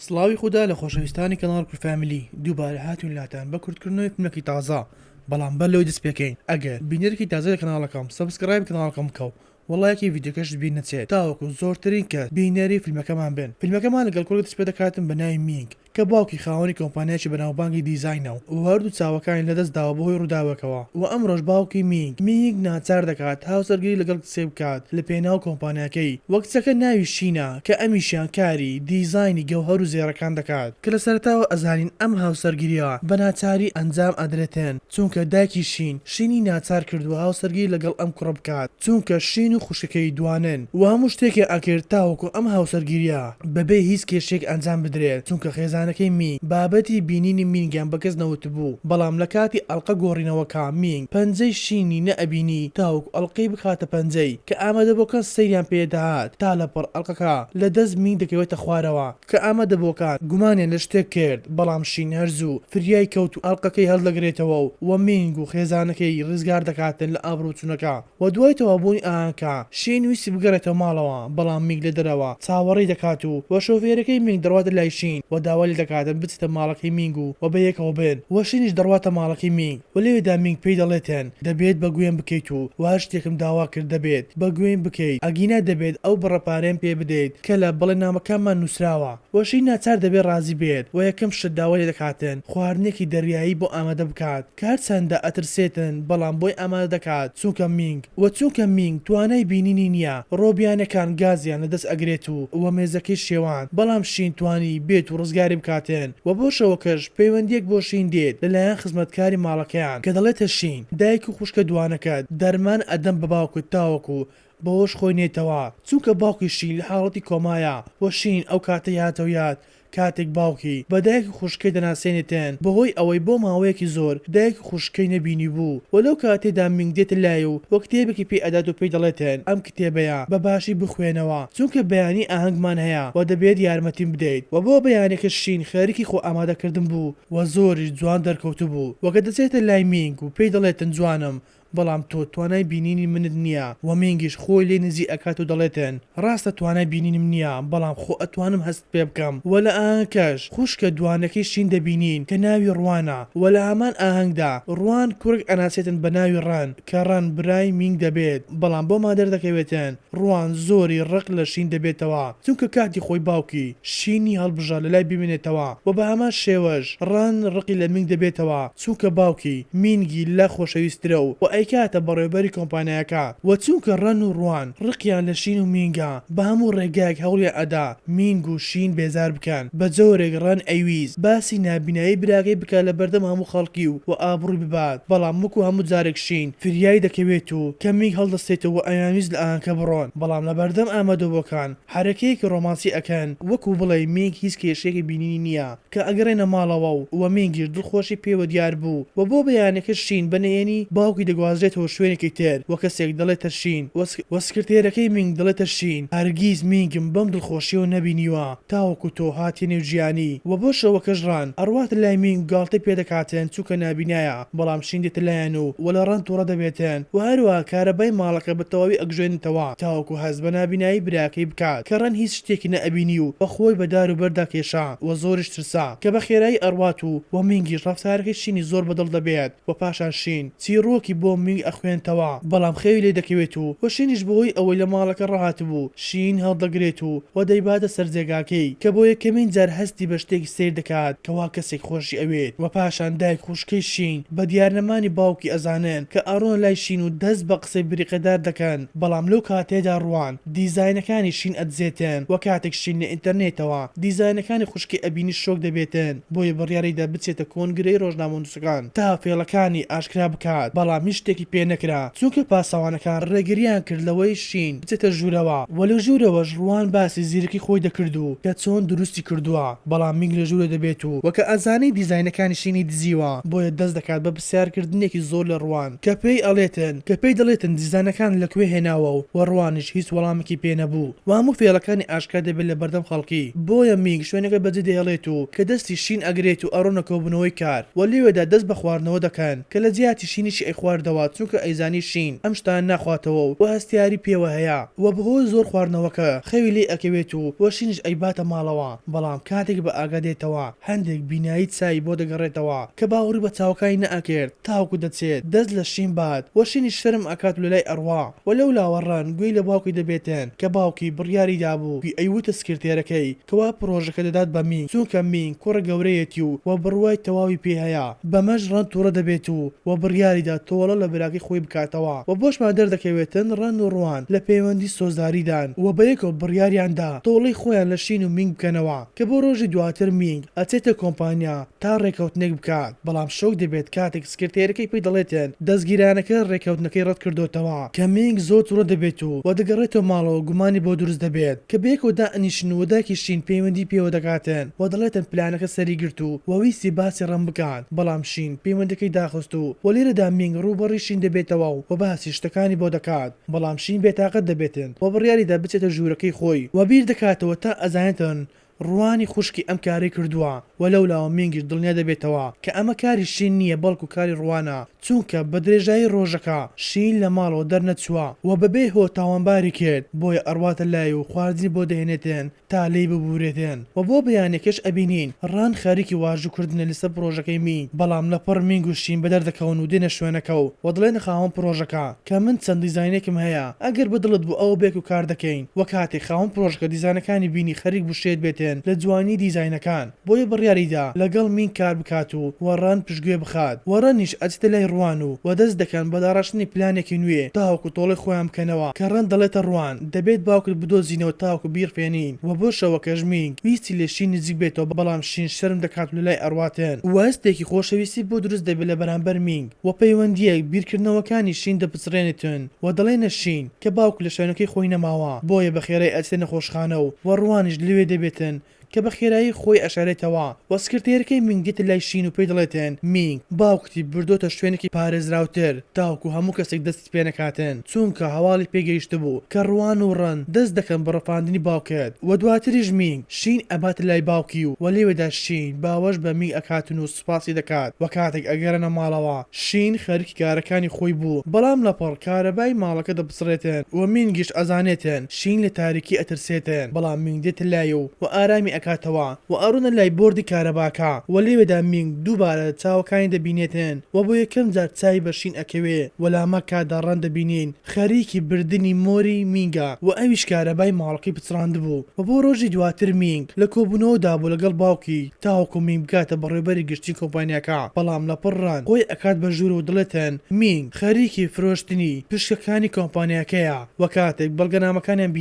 سڵاوی خوددا لە خۆشەویستانی کەناڵ فامیلی دووبارە هاتوون لاتان بە کورتکردنەوەی فیلمێکی تازە بەڵام بەر لەوەی دەست پێکەین ئەگەر بینەرێکی تازە لە کەناڵەکەم سەبسکرایب کەناڵەکەم بکەو وڵایەکی ڤیدیۆکەش بیر نەچێت تاوەکو زۆرترین کەس بینەری فیلمەکەمان بن. فیلمەکەمان لەگەڵ کۆڵ دەست پێ دەکاتن بە ناوی مینگ کە باوکی خاوەنی کۆمپانیایکی بەناوبانگی دیزاینەوە و هەردوو چاوەکانی لەدەست داوە بەهۆی ڕووداوەکەوە و ئەمڕۆژ باوکی مینگ ناچار دەکات هاوسەرگیری لەگەڵ کچێ بکات لە پێناو کۆمپانیاکەی وەک کچەکە ناوی شینە کە ئەمیشیان کاری دیزاینی گەوهەر و زێڕەکان دەکات کە لە سەرتاوە ئەزانین ئەم هاوسەرگیریەوە بە ناچاری ئەنجام ئەدرێتن چونکە دایکی شینی ناچار کردووە هاوسەرگیری لەگەڵ ئەم کوڕە بکات چونکە شین و خوشکەکەی دوانن و هەموو شتێکی ئەکرد تاوەکو ئەم هاوسەرگیریە بەبێ هیچ کێشێک ئەنجام بدرێت چونکە خێزانەکەی مینگ بابەتی بینینی مینگیان بە کەس نەوت بوو بەڵام لە کاتی ئەڵقە گۆڕینەوەکە مینگ پەنجەی شینی نەئەبینی تاوەکو ئەڵقەی بخاتە پەنجەی کە ئامادە بۆ کەس سەیریان پێداهات تا لەپڕ ئەڵقەکە لە دەست مینگ دەکەوێتە خوارەوە کە ئامادە بۆکان گومانیان لە شتێک کرد بەڵام شین هەرزوو فریای کەوت و ئەڵقەکەی هەڵدەگرێتەوە و مینگ و خێزانەکەی ڕزگار دەکاتن لە ئابڕوچوونەکە و دوای تەوابوونی ئاهەنگکە شین ویستی بگەڕێتەوە ماڵەوە بەڵام مینگ لە دەرەوە چاوەڕێی دەکات و شۆفێرەکەی مینگ دەڕواتە لای شین و داوای دەکاتن بچتە ماڵەکەی مینگ و بەیەکەوە بن و شینیش دەڕواتە ماڵەکەی مینگ و لێوێدا مینگ پێی دەڵێتن دەبێت بەگوێم بکەیت و هەر شتێکم داوا کرد دەبێت بەگوێم بکەیت ئەگینا دەبێت ئەو بڕەپارەم پێ بدەیت کە لە بەڵێنامەکانمان نووسراوە و شین ناچار دەبێت ڕازی بێت و یەکەم شت داوای دەکاتن خواردنێکی دەریایی بۆ ئامادە بکات کار چەندە ئەترسێتن بەڵام بۆی ئامادە دەکات چونکە مینگ توانای بینینی نییە ڕۆبیانەکان گازیان لەدەست ئەگرێت و مێزەکەی شێوان بەڵام شین توانی بێت و ڕزگاری بکاتن و بۆ شەوەکەش پەیوەندیەک بۆ شین دێت لەلایەن خزمەتکاری ماڵەکەیان کە دەڵێتە شین دایک و خوشکە دوانەکەت دەرمان ئەدەم بە باوکت تاوەکو بەوەش خۆی نێتەوە چونکە باوکی شین لە حاڵەتی کۆمایە و شین ئەو کاتە یاتەویات کاتێک باوکی بە دایک خوشکەی دەناسێنێتن بەهۆی ئەوەی بۆ ماوەیەکی زۆر دایک خوشکەی نەبینی بوو وەلەو کاتێدا مینگ دێتە لای و کتێبێکی پێی ئەدات و پێی دەڵێتن ئەم کتێبەیە بە باشی بخوێنەوە چونکە بەیانی ئاهەنگمان هەیە و دەبێت یارمەتیم بدەیت و بۆ بەیانێکە شین خەریکی خۆ ئامادەکردن بوو و زۆریش جوان دەرکەوتو بوو وەکە دەچێتە لای مینگ و پێی دەڵێتن جوانم بەڵام تۆ توانای بینینی منت نییە و مینگیش خۆی لێ نزی ئەکات و دەڵێتن ڕاستە توانای بینینم نییە بەڵام خۆ ئەتوانم هەست پێ بکەم و لە ئاهەنگکەش خوشکە دوانەکەی شین دەبینین کە ناوی ڕوانە و لە هەمان ئاهەنگدا ڕوان کوڕک ئەناسێتن بە ناوی ڕەن کە ڕەن برای مینگ دەبێت بەڵام بۆ مادەر دەکەوێتن ڕوان زۆری ڕق لە شین دەبێتەوە چونکە کاتی خۆی باوکی شینی هەڵبژە لە لای ببینێتەوە و بە هەمان شێوەش ڕەن ڕقی لە مینگ دەبێتەوە چونکە باوکی مینگی لە خۆشەویسترە و ئەیکاتە بەڕێوەبەری کۆمپانیاکە و چونکە ڕەن و ڕوان ڕقیان لە شین و مینگە بە هەموو ڕێگایك هەوڵیان ئەدا مینگ و شین بێزار بکەن بە جۆرێک ڕەن ئەیویست باسی نابینایی براگەی بکات لە بەردەم هەموو خەڵکی و ئابڕووی ببات بەڵام وەکو هەموو جارێک شین فریایی دەکەوێت و کە مینگ هەڵدەستێتەوە ئەیانویست لە ئاهەنگکە بڕۆن بەڵام لە بەردەم ئامادەبووەکان حرەکەیەکی ڕۆمانسی ئەکەن وەکو بڵێ مینگ هیچ کێشەیەکی بینینی نییە کە ئەگەڕێنە ماڵەوە و مینگیش دڵخۆشی پێوە دیار بوو و بۆ بەیانەکە شین بەنهێنی باوکی دەگوازرێتەوە شوێنێکی تر وە کەسێک دەڵێتە شین وە سکرتێرەکەی مینگ دەڵێتە شین هەرگیز مینگم بەم دڵخۆشیەوە نەبینیوە تاوەکو تۆ هاتیێنێ و ژیانی و بۆ شەوەکەش ڕان ئەڕواتە لای مینگ گاڵتەی پێدەکاتێن چووکە نابینایە بەڵام شین دێتە لایەن و لە ڕەن تووڕە دەبێتێن و هەروە کارەبای ماڵەکە بە تەواوی ئەگژێنێتەوە تاوەکو هەست بە نابینایی براکەی بکات کە ڕەن هیچ شتێکی نەئەبینی و بەخۆی بەدار و بەردا کێشا و زۆریش ترسا کە بە خێرایی ئەڕوات و مینگیش ڕەفتارەکەی شینی زۆر بەدڵ دەبێت و پاشان شین چیرۆکی بۆ مینگ ئەخوێنتەوە بەڵام خێوی لێ دەکەوێت و شینیش بەهۆی ئەوەی لە ماڵەکە ڕاهات بوو شین هەڵدەگرێت و دەیباتە سەرجێگاکەی کە بۆ یەکەمین جار هەستی بە شتێکی سیر دەکات کەوا کەسێک خۆشی ئەوێت و پاشان دایک خوشکەی شین بە دیارنەمانی باوکی ئەزانن کە ئەڕۆن لای شین و دەست بە قسەی بریقەدار دەکەن بەڵام لەو کاتێدا ڕوان دیزاینەکانی شین ئەدزێتن و کاتێک شین لە ئینتەرنێتەوە دیزاینەکانی خوشکی ئەبینی شۆک دەبێتن بۆیە بڕیاریدا بچێتە کۆنگرەی ڕۆژنامەنووسەکان تا فێڵەکانی ئاشکرا بکات بەڵام هیچ شتێکی پێ نەکرا چونکە پاسەوانەکان ڕێگریان کرد لەوەی شین بچێتە ژوورەوە وەلو ژوورەوەش ڕوان باسی زیرەکی خۆی دەکرد و کە چۆن دروستی کردووە بەڵام مینگ لە ژوورە دەبێت و وەکە ئەزانەی دیزاینەکانی شینی دزیوە بۆیە دەست دەکات بە پرسیارکردنێکی زۆر لە ڕوان کە پێی دەڵێتن دیزاینەکان لەکوێ هێناوە و ڕوانیش هیچ وەڵامێکی پێ نەبوو و هەموو فێڵەکانی ئاشکرا دەبێت لە بەردەم خەڵکی بۆیە مینگ شوێنەکە بەجێ دەهێڵێت و کە دەستی شین ئەگرێت و ئەڕۆنە کۆبوونەوەی کار و لێوێدا دەست بە خواردنەوە دەکەن کە لە جیاتی شینیشی ئەیخواردەوە دەبێتەوە چونکە ئەیزانی شین ئەم شتان ناخواتەوە و هەستیاری پێوە هەیە و بەهۆی زۆر خواردنەوەکە خەوی لێ ئەکەوێت و وەشینش ئەیباتە ماڵەوە بەڵام کاتێک بە ئاگادێتەوە هەندێک بینایی چای بۆ دەگەڕێتەوە کە باوەڕی بە چاوەکانی نەئەکرد تاوەکو دەچێت دەست لە شین بات وەشینی شەرم ئەکات لە لای ئەڕوا و لەو لاوەڕان گوێی لە باوکی دەبێتن کە باوکی بڕیاری دابوو ئەیوتە سکرتێرەکەی کەوا پرۆژەکە دەدات بە مینگ چونکە مینگ کوڕە گەورەیەتی و بڕوای تەواوی پێ هەیە بەمەش ڕەن تووڕە دەبێت و بڕیاریدا تۆڵە لە براکی خۆی بکاتەوە و بۆشمان دەردەکەوێتن ڕەن و ڕوان لە پەیوەندی سۆزداریدان و بەیەکەوە بڕیاریاندا تۆڵەی خۆیان لە شین و مینگ بکەنەوە کە بۆ ڕۆژی دواتر مینگ ئەچێتە کۆمپانیا تا ڕێکەوتنێک بکات بەڵام شۆک دەبێت کاتێک سکرتێرەکەی پێی دەڵێتن دەستگیرانەکە ڕێکەوتنەکەی ڕەت کردوتەوە کە مینگ زۆر تووڕە دەبێت و دەگەڕێتەوە ماڵەوە گومانی بۆ دروست دەبێت کە بەیەکەوە دائنیشن و دایکی شین پەیوەندی پێوە دەکاتن و دەڵێتن پلانەکە سەری گرت و ویستی باسی ڕەم بکات بەڵام شین پەیوەندەکەی داخست و لێرەدا مینگ ڕوبەڕی شین دەبێتەوە و باسی شتەکانی بۆ دەکات بەڵام شین بێتاقەت دەبێتن و بڕیاریدا بچێتە ژوورەکەی خۆی و بیر دەکاتەوە تا ئەزانێتن ڕوانی خوشکی ئەم کاری کردووە و لەولاوە مینگیش دڵنیا دەبێتەوە کە ئەمە کاری شین نییە بەڵکو کاری ڕوانە چونکە بە درێژایی ڕۆژەکە شین لە ماڵەوە دەرنەچووە و بەبێ هۆ تاوانباری کرد بۆیە ئەڕواتە لای و خواردنی بۆ دەهێنێتن تا لێی ببورێتن و بۆ بەیانێکش ئەبینین ڕان خەریکی واژووکردنە لەسەر پرۆژەکەی مینگ بەڵام لەپڕ مینگ و شین بەدەردەکەون و دێنە شوێنەکە و دڵێنە خاوەن پرۆژەکە کە من چەند دیزاینێکم هەیە ئەگەر بەدڵت بوو ئەوە بێک و کار دەکەین و کاتێک خاوەن پرۆژەکە دیزاینەکانی بینی خەریک بشێت بێتن لە جوانی دیزاینەکان بۆیە بڕیاریدا لەگەڵ مینگ کار بکات و وەڕان پشتگوێ بخات وەڕەنیش ئەچتە لای ڕوان و دەست دەکەن بە داڕاشتنی پلانێکی نوێ تاوەکو تۆڵی خۆیان بکەنەوە کە ڕەن دەڵێتە ڕوان دەبێت باوکت بدۆزینەوە تاوەکو بیرفێنین و بۆشەوە کەژ مینگ ویستی لە شین نزیک بێتەوە بەڵام شین شەرم دەکات لە لای ئەڕواتێن وەستێکی خۆشەویستی بۆ دروست دەبێت لە بەرامبەر مینگ و پەیوەندیەک بیرکردنەوەکانی شین دەپچڕێنێتن و دەڵێنە شین کە باوک لە شوێنەکەی خۆی نەماوە بۆیە بەخێرای ئەچێتە نەخۆشخانە و ڕوانیش لەوێ دەبێتن کە بە خێرایی خۆی ئەشارێتەوە و سکرتێرەکەی مینگ دێتە لای شین و پێی دەڵێتن مینگ باوکتی بردۆتە شوێنێکی پارێزراوتر تاوەکو هەموو کەسێک دەست پێ نەکاتن چونکە هەواڵی پێگەیشت بوو کە ڕوان و ڕەن دەست دەکەن بە ڕەفاندنی باوکێت و دواتریش مینگ شین ئەباتە لای باوکی و لێوێدا شین باوەش بە مینگ ئەکاتن و سوپاسی دەکات و کاتێک ئەگەرەنە ماڵەوە شین خەریکی کارەکانی خۆی بوو بەڵام لەپڕ کارەبای ماڵەکە دەپسڕێتن و مینگیش ئەزانێتن شین لە تاریکی ئەترسێتن بەڵام مینگ دێتە لای و ئارامی ئەکاتەوە و ئەڕونە لای بۆردی کارەباکە و لێوێدا مینگ دووبارە چاوەکانی دەبینێتن و بۆ یەکەم جار چای بەشین ئەکەوێ وەلامە کاداڕان دەبینین خەریکی بردننی مۆری مینگە و ئەویش کارەبای ماڵەکەی پچڕاند بوو و بۆ ڕۆژی دواتر مینگ لە کۆبوونەوەدا بوو لەگەڵ باوکی تاوەکو مینگ بکاتە بەڕێبەری گشتی کۆمپانیاکە بەڵام لە پڕڕان خۆی ئەکات بە ژوور و دڵێتن مینگ خەریکی فرۆشتنی پشکەکانی کۆمپانیاکەیە و کاتێک بەڵگەنامەکانیان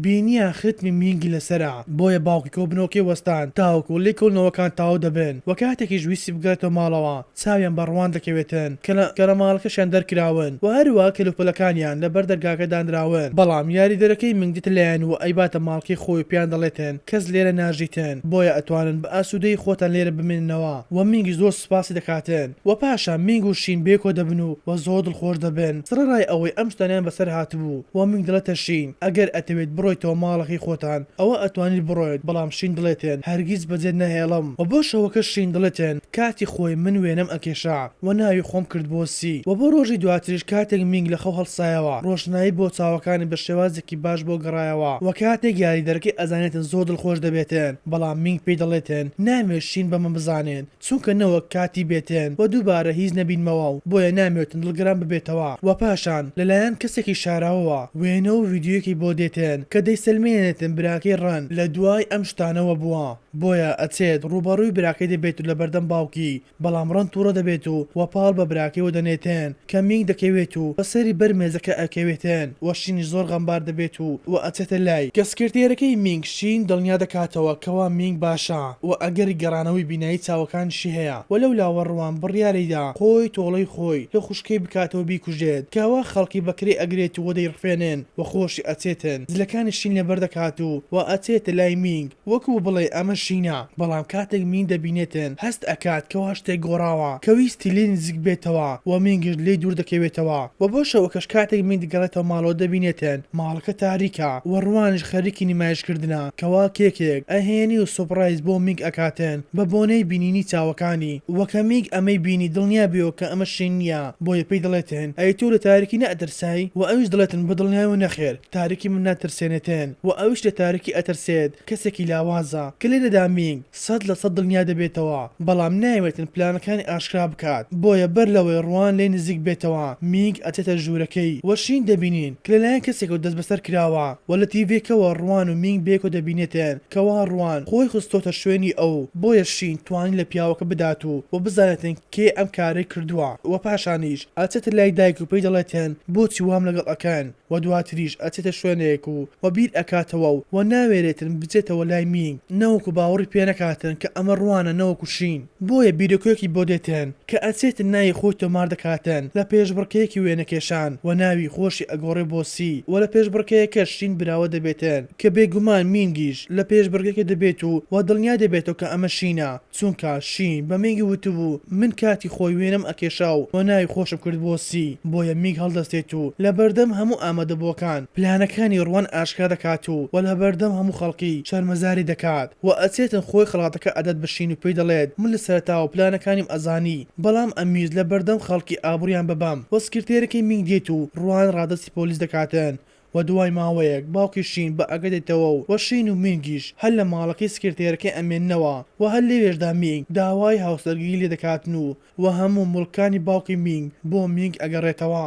بینیان ختمی مینگی لەسرە بۆیە باوکی کۆبنەوەکەی وەستان تاوەکو لێکۆڵنەوەکان تاو دەبن و کاتێکیش ویستی بگرێتەوە ماڵەوە چاویان بەڕوان دەکەوێتن کە لە ماڵەکەشیان دەرکراون و هەروە کەلوپەلەکانیان لە بەر دەرگاکە دانراون بەڵام یاریدەرەکەی مینگ دێتە لایەن و ئەیباتە ماڵکی خۆی پیان دەڵێتن کەس لێرە ناژیتن بۆیە ئەتوانن بە ئاسوودەی خۆتان لێرە بمێننەوە و مینگی زۆر سوپاسی دەکاتن و پاشان مینگ و شین بێکۆ دەبن و زۆر دڵخۆش دەبن سڕای ئەوەی ئەم شتانیان بەسەر هاتبوو و مینگ دەڵێتە شین ئەگەر ئەتەوێت بڕۆیتەوە ماڵەکەی خۆتان ئەوە ئەتوانیت بڕۆیت بەڵام شین دڵێتن هەرگیز بەجێ نەهێڵم و بۆ شەوەکە شین دڵێتن کاتی خۆی من وێنەم ئەکێشا و ناوی خۆم کرد بۆ سی و بۆ ڕۆژی دواتریش کاتێک مینگ لە خەو هەڵسایەوە ڕۆشنایی بۆ چاوەکانی بە شێوازێکی باش بۆ گەڕایەوە و کاتێک یاریدەرەکەی ئەزانێتن زۆر دڵخۆش دەبێتن بەڵام مینگ پێی دەڵێتن نامێت شین بەمە بزانێن چونکە نەوەک کاتی بێتن و دووبارە هیچ نەبینمەوە و بۆیە نامێتن دڵگران ببێتەوە و پاشان لەلایەن کەسێکی شاراوەوە وێنە و ڤیدیۆیەکی بۆ دێتن کە دەیسەلمێنێتن براکەی ڕەن لە دوای ئەم شتانەوە بووە بۆیە ئەچێت ڕوبەڕووی براکەی دەبێت و لە بەردەم باوکی بەڵام ڕەن تووڕە دەبێت و پاڵ بە براکەیەوە دەنێتن کە مینگ دەکەوێت و بەسەری بەرمێزەکە ئەکەوێتن و شینی زۆر غەمبار دەبێت و ئەچێتە لای کە سکرتێرەکەی مینگ شین دڵنیا دەکاتەوە کەوا مینگ باشە و ئەگەری گەڕانەوەی بینایی چاوەکانشی هەیە و لەو لاوەڕوان بڕیاریدا خۆی تۆڵەی خۆی لە خوشکەی بکاتەوە بیکوژێت کەوا خەڵکی بەکرێ ئەگرێت و دەیڕفێنن و خۆشی ئەچێتن زلەکانی شین لەبەر دەکات و ئەچێتە لای مینگ وەکو بوو بڵێ ئەمە شینە بەڵام کاتێک مین دەبینێتن هەست ئەکات کەوا شتێک گۆڕاوە کەویستی لێ نزیک بێتەوە و مینگش لێ دوور دەکەوێتەوە و بۆ شەوەکەش کاتێک مین دەگەڕێتەوە ماڵەوە دەبینێتن ماڵەکە تاریکە و ڕوانش خەریکی نمایشکردنە کەوا کێکێک ئەهێنی و سوپڕایز بۆ مینگ ئەکاتن بە بۆنەی بینینی چاوەکانی وەکە مینگ ئەمەی بینی دڵنیا بێەوە کە ئەمە شین نییە بۆیە پێی دەڵێتن ئەی تۆ لە تاریکی نەئەترسای و ئەوش دڵێتن بەدڵنیای و نەخێر تاریکی من ناترسێنێتن و ئەوش لە تاریکی ئەترسێت کەسێکی لاوازە کە لێرەدا مینگ 100% دڵنیا دەبێتەوە بەڵام نایوێتن پلانەکانی ئاشکرا بکات بۆیە بەر لەوەی ڕوان لێ نزیک بێتەوە مینگ ئەچێتە ژوورەکەی وەشین دەبینین کە لەلایەن کەسێک و دەست بەسەر کراوە و لە تیڤێکەوە ڕوان و مینگ بێکۆ دەبینێتن کەوا ڕوان خۆی خستۆتە شوێنی ئەو بۆیە شین توانی لە پیاوەکە بدات و بزانێتن کێ ئەم کارەی کردووە و پاشانیش ئەچێتە لای دایک و پێی دەڵێتن بۆچی وام لەگەڵ ئەکەن و دواتریش ئەچێتە شوێنێک و بیر ئەکاتەوە و ناوێرێتن بچێتەوە لای مینگ نەوەکو باوەڕی پێ نەکاتن کە ئەمە ڕوانە نەوەکو شین بۆیە بیرۆکۆیەکی بۆ دێتن کە ئەچێتن ناوی خۆی تۆمار دەکاتن لە پێشبڕکەیەکی وێنەکێشان و ناوی خۆشی ئەگۆڕێ بۆ سی و لە پێشبڕکەیەکە شین براوە دەبێتن کە بێگومان مینگیش لە پێشبڕکەیەکە دەبێت و دڵنیا دەبێتەوە کە ئەمە شینە چونکە شین بە مینگی وتبوو من کاتی خۆی وێنم ئەکێشا و ناوی خۆشم کرد بۆ سی بۆیە مینگ هەڵدەستێت و لە بەردەم هەموو ئامادەبووەکان پلانەکانی ڕوان ئاشکرا دەکات و لە بەردەم هەموو خەڵکی شەرمەزاری دەکات و ئەچێتن خۆی خڵاتەکە ئەدەت بشین و پێی دەڵێت من لە سەرتاوە پلانەکانیم ئەزانی بەڵام ئەمیز لە بەردەم خەڵکی ئابوریان ببەم وە سکرتێرەکەی مینگ دێت و ڕوان ڕادستی پۆلیس دەکاتن و دوای ماوەیەک باوکی شین بە ئەگەدێتەوە و شین و مینگیش هەر لە ماڵەکەی سکرتێرەکەی ئەمێننەوە و هەر لێوێشدا مینگ داوای هاوسەرگیری لێ دەکاتن و هەموو مڵکانی باوکی مینگ بۆ مینگ ئەگەڕێتەوە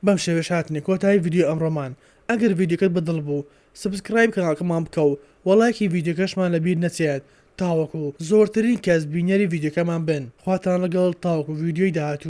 بەم شێوەش هاتنێ کۆتایی ڤیدیۆ ئەمڕۆمان ئەگەر ڤیدیۆکەت بەدڵ بوو سبسکرایب کەناڵکەمان بکە و وەڵایکی ڤیدیۆکەشمان لەبیر نەچێت تاوەکو زۆرترین کەس بینەری ڤیدیۆکەمان بن خواتان لەگەڵ تاوەکو ڤیدیۆی داهاتوو